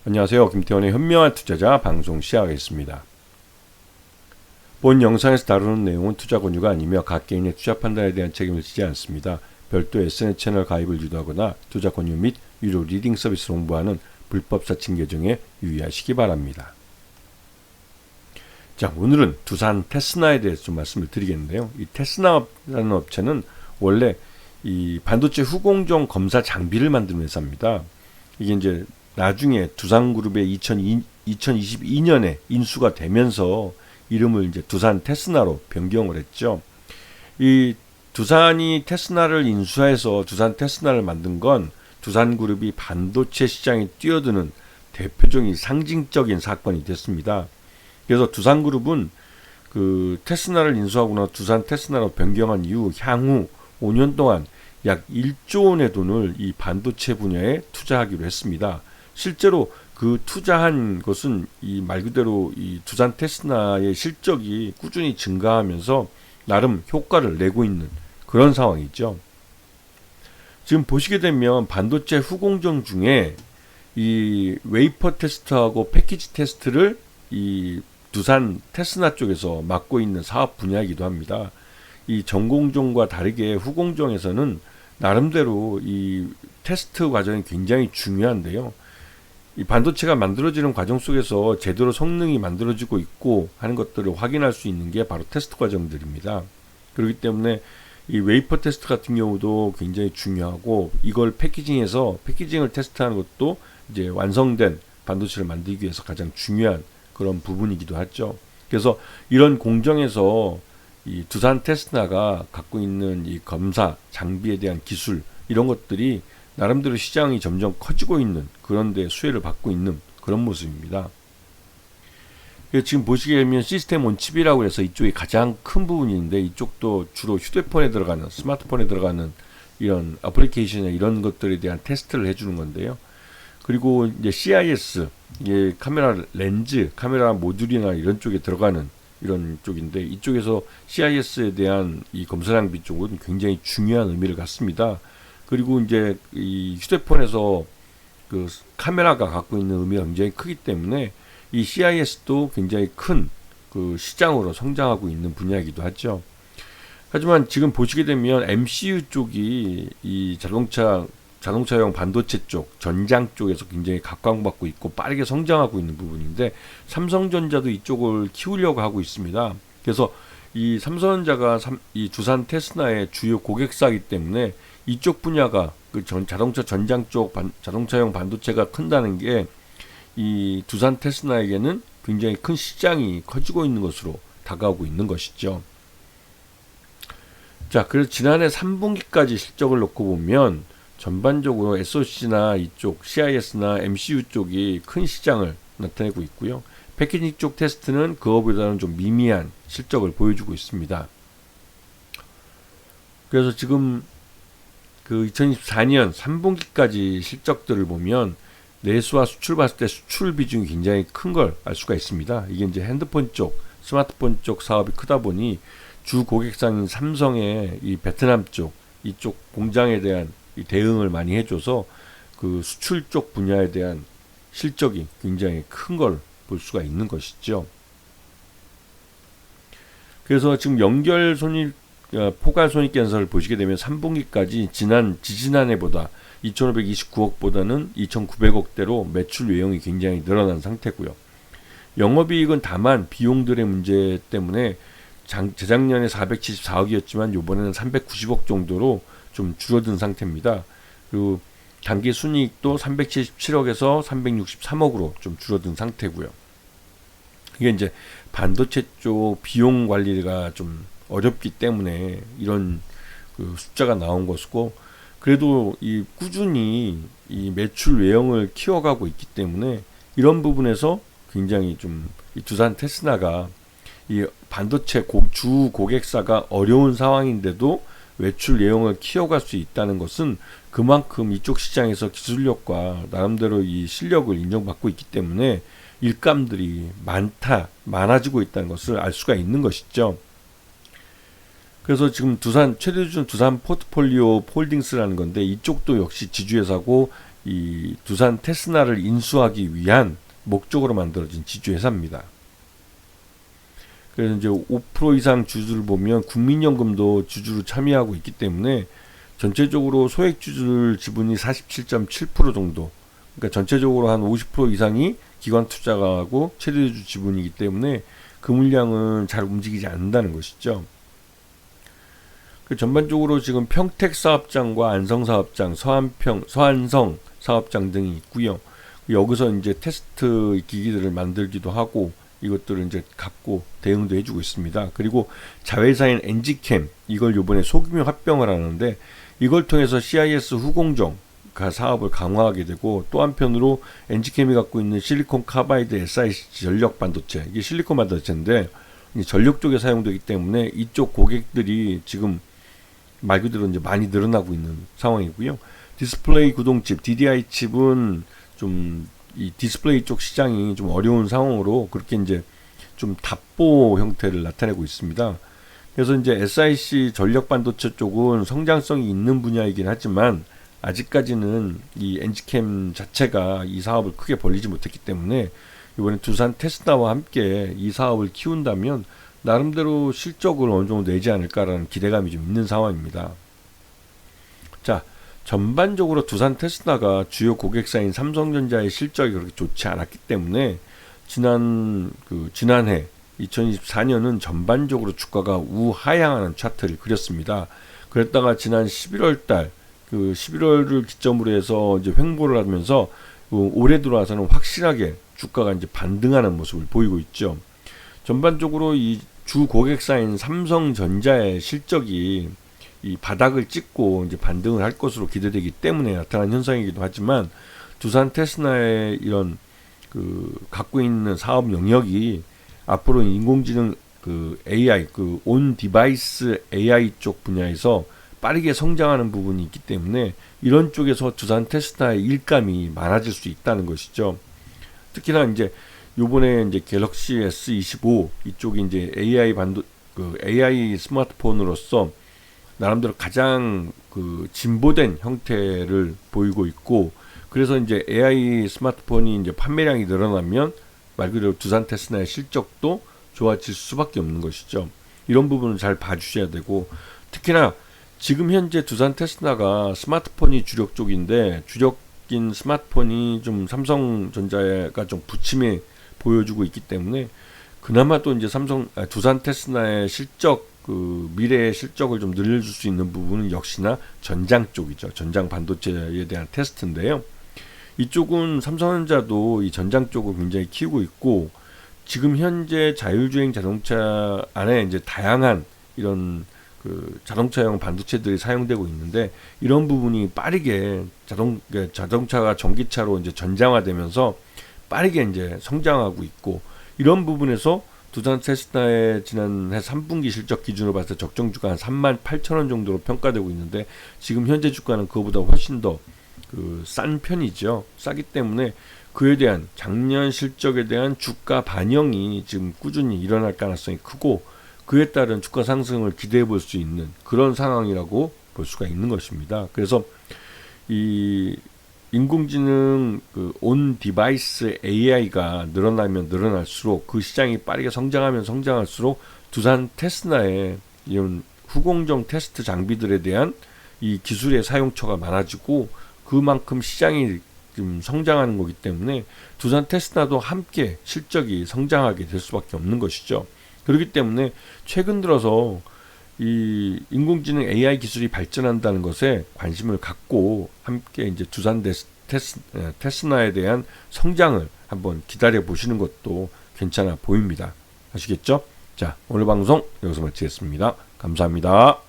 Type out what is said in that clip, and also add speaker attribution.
Speaker 1: 안녕하세요. 김태원의 현명한 투자자 방송 시작하겠습니다. 본 영상에서 다루는 내용은 투자 권유가 아니며 각 개인의 투자 판단에 대한 책임을 지지 않습니다. 별도 SNS 채널 가입을 유도하거나 투자 권유 및 유료 리딩 서비스를 홍보하는 불법 사칭 계정에 유의하시기 바랍니다. 자, 오늘은 두산 테스나에 대해서 좀 말씀을 드리겠는데요. 이 테스나라는 업체는 원래 이 반도체 후공정 검사 장비를 만드는 회사입니다. 이게 이제 나중에 두산그룹의 2022년에 인수가 되면서 이름을 이제 두산 테스나로 변경을 했죠. 이 두산이 테스나를 인수해서 두산 테스나를 만든 건 두산그룹이 반도체 시장에 뛰어드는 대표적인 상징적인 사건이 됐습니다. 그래서 두산그룹은 그 테스나를 인수하거나 두산 테스나로 변경한 이후 향후 5년 동안 약 1조 원의 돈을 이 반도체 분야에 투자하기로 했습니다. 실제로 그 투자한 것은 이 말 그대로 이 두산 테스나의 실적이 꾸준히 증가하면서 나름 효과를 내고 있는 그런 상황이죠. 지금 보시게 되면 반도체 후공정 중에 이 웨이퍼 테스트하고 패키지 테스트를 이 두산 테스나 쪽에서 맡고 있는 사업 분야이기도 합니다. 이 전공정과 다르게 후공정에서는 나름대로 이 테스트 과정이 굉장히 중요한데요. 이 반도체가 만들어지는 과정 속에서 제대로 성능이 만들어지고 있고 하는 것들을 확인할 수 있는 게 바로 테스트 과정들입니다. 그렇기 때문에 이 웨이퍼 테스트 같은 경우도 굉장히 중요하고 이걸 패키징을 테스트하는 것도 이제 완성된 반도체를 만들기 위해서 가장 중요한 그런 부분이기도 하죠. 그래서 이런 공정에서 이 두산 테스나가 갖고 있는 이 검사 장비에 대한 기술 이런 것들이 나름대로 시장이 점점 커지고 있는 그런 데 수혜를 받고 있는 그런 모습입니다. 지금 보시게 되면 시스템 온 칩이라고 해서 이쪽이 가장 큰 부분인데 이쪽도 주로 휴대폰에 들어가는 스마트폰에 들어가는 이런 애플리케이션이나 이런 것들에 대한 테스트를 해주는 건데요. 그리고 이제 CIS 이게 카메라 렌즈, 카메라 모듈이나 이런 쪽에 들어가는 이런 쪽인데 이쪽에서 CIS에 대한 이 검사 장비 쪽은 굉장히 중요한 의미를 갖습니다. 그리고 이제 이 휴대폰에서 그 카메라가 갖고 있는 의미가 굉장히 크기 때문에 이 CIS도 굉장히 큰 그 시장으로 성장하고 있는 분야이기도 하죠. 하지만 지금 보시게 되면 MCU 쪽이 이 자동차용 반도체 쪽, 전장 쪽에서 굉장히 각광받고 있고 빠르게 성장하고 있는 부분인데 삼성전자도 이쪽을 키우려고 하고 있습니다. 그래서 이 삼성전자가 이 두산 테스나의 주요 고객사이기 때문에 이쪽 분야가 그 자동차 전장 쪽 자동차용 반도체가 큰다는 게 이 두산 테스나에게는 굉장히 큰 시장이 커지고 있는 것으로 다가오고 있는 것이죠. 자, 그래서 지난해 3분기까지 실적을 놓고 보면 전반적으로 SOC나 이쪽 CIS나 MCU 쪽이 큰 시장을 나타내고 있고요. 패키징 쪽 테스트는 그거보다는 좀 미미한 실적을 보여주고 있습니다. 그래서 지금 그 2024년 3분기까지 실적들을 보면 내수와 수출 봤을 때 수출 비중이 굉장히 큰 걸 알 수가 있습니다. 이게 이제 핸드폰 쪽, 스마트폰 쪽 사업이 크다 보니 주 고객상인 삼성의 이 베트남 쪽, 이쪽 공장에 대한 이 대응을 많이 해줘서 그 수출 쪽 분야에 대한 실적이 굉장히 큰 걸 볼 수가 있는 것이죠. 그래서 지금 포괄 손익계산서를 보시게 되면 3분기까지 지지난해보다 2,529억보다는 2,900억대로 매출 외형이 굉장히 늘어난 상태고요. 영업이익은 다만 비용들의 문제 때문에 재작년에 474억이었지만 이번에는 390억 정도로 좀 줄어든 상태입니다. 그리고 당기순이익도 377억에서 363억으로 좀 줄어든 상태고요. 이게 이제 반도체 쪽 비용 관리가 좀 어렵기 때문에 이런 그 숫자가 나온 것이고, 그래도 이 꾸준히 이 매출 외형을 키워가고 있기 때문에 이런 부분에서 굉장히 좀 이 두산 테스나가 이 반도체 주 고객사가 어려운 상황인데도 매출 내용을 키워갈 수 있다는 것은 그만큼 이쪽 시장에서 기술력과 나름대로 이 실력을 인정받고 있기 때문에 일감들이 많아지고 있다는 것을 알 수가 있는 것이죠. 그래서 지금 최대주주는 두산 포트폴리오 폴딩스라는 건데 이쪽도 역시 지주회사고 이 두산 테스나를 인수하기 위한 목적으로 만들어진 지주회사입니다. 그래서 이제 5% 이상 주주를 보면 국민연금도 주주로 참여하고 있기 때문에 전체적으로 소액주주 지분이 47.7% 정도, 그러니까 전체적으로 한 50% 이상이 기관 투자가하고 최대주 지분이기 때문에 그 물량은 잘 움직이지 않는다는 것이죠. 그 전반적으로 지금 평택 사업장과 안성 사업장, 서안성 사업장 등이 있고요. 여기서 이제 테스트 기기들을 만들기도 하고 이것들을 이제 갖고 대응도 해주고 있습니다. 그리고 자회사인 엔지캠, 이걸 요번에 소규모 합병을 하는데 이걸 통해서 CIS 후공정 사업을 강화하게 되고, 또 한편으로 엔지캠이 갖고 있는 실리콘 카바이드 SiC 전력 반도체, 이게 실리콘 반도체인데 전력 쪽에 사용되기 때문에 이쪽 고객들이 지금 말 그대로 이제 많이 늘어나고 있는 상황이고요. 디스플레이 구동칩 DDI 칩은 좀 이 디스플레이 쪽 시장이 좀 어려운 상황으로 그렇게 이제 좀 답보 형태를 나타내고 있습니다. 그래서 이제 SiC 전력 반도체 쪽은 성장성이 있는 분야이긴 하지만 아직까지는 이 엔지캠 자체가 이 사업을 크게 벌리지 못했기 때문에 이번에 두산 테스나와 함께 이 사업을 키운다면 나름대로 실적을 어느 정도 내지 않을까라는 기대감이 좀 있는 상황입니다. 자, 전반적으로 두산 테스나가 주요 고객사인 삼성전자의 실적이 그렇게 좋지 않았기 때문에 지난해 2024년은 전반적으로 주가가 우하향하는 차트를 그렸습니다. 그랬다가 지난 11월달 11월을 기점으로 해서 이제 횡보를 하면서 올해 들어와서는 확실하게 주가가 이제 반등하는 모습을 보이고 있죠. 전반적으로 이 주 고객사인 삼성전자의 실적이 이 바닥을 찍고 이제 반등을 할 것으로 기대되기 때문에 나타난 현상이기도 하지만 두산 테스나의 이런 갖고 있는 사업 영역이 앞으로 인공지능 AI 온 디바이스 AI 쪽 분야에서 빠르게 성장하는 부분이 있기 때문에 이런 쪽에서 두산 테스나의 일감이 많아질 수 있다는 것이죠. 특히나 이제 요번에 이제 갤럭시 S25 이쪽이 이제 AI 스마트폰으로서 나름대로 가장 진보된 형태를 보이고 있고, 그래서 이제 AI 스마트폰이 이제 판매량이 늘어나면 말 그대로 두산 테스나의 실적도 좋아질 수밖에 없는 것이죠. 이런 부분을 잘 봐주셔야 되고, 특히나 지금 현재 두산 테스나가 스마트폰이 주력 쪽인데 주력인 스마트폰이 좀 삼성전자가 좀 부침해 보여주고 있기 때문에 그나마 또 이제 두산 테스나의 실적 미래의 실적을 좀 늘려줄 수 있는 부분은 역시나 전장 쪽이죠. 전장 반도체에 대한 테스트인데요. 이쪽은 삼성전자도 이 전장 쪽을 굉장히 키우고 있고, 지금 현재 자율주행 자동차 안에 이제 다양한 이런 자동차용 반도체들이 사용되고 있는데 이런 부분이 빠르게 자동차가 전기차로 이제 전장화되면서 빠르게 이제 성장하고 있고, 이런 부분에서 두산 테스나의 지난해 3분기 실적 기준으로 봤을 때 적정 주가 한 38,000원 정도로 평가되고 있는데 지금 현재 주가는 그거보다 훨씬 더 싼 편이죠. 싸기 때문에 그에 대한 작년 실적에 대한 주가 반영이 지금 꾸준히 일어날 가능성이 크고, 그에 따른 주가 상승을 기대해 볼 수 있는 그런 상황이라고 볼 수가 있는 것입니다. 그래서 이 인공지능 온 디바이스 AI가 늘어나면 늘어날수록 그 시장이 빠르게 성장하면 성장할수록 두산 테스나의 이런 후공정 테스트 장비들에 대한 이 기술의 사용처가 많아지고 그만큼 시장이 좀 성장하는 거기 때문에 두산 테스나도 함께 실적이 성장하게 될 수밖에 없는 것이죠. 그렇기 때문에 최근 들어서 이 인공지능 AI 기술이 발전한다는 것에 관심을 갖고 함께 이제 두산 테스나에 대한 성장을 한번 기다려 보시는 것도 괜찮아 보입니다. 아시겠죠? 자, 오늘 방송 여기서 마치겠습니다. 감사합니다.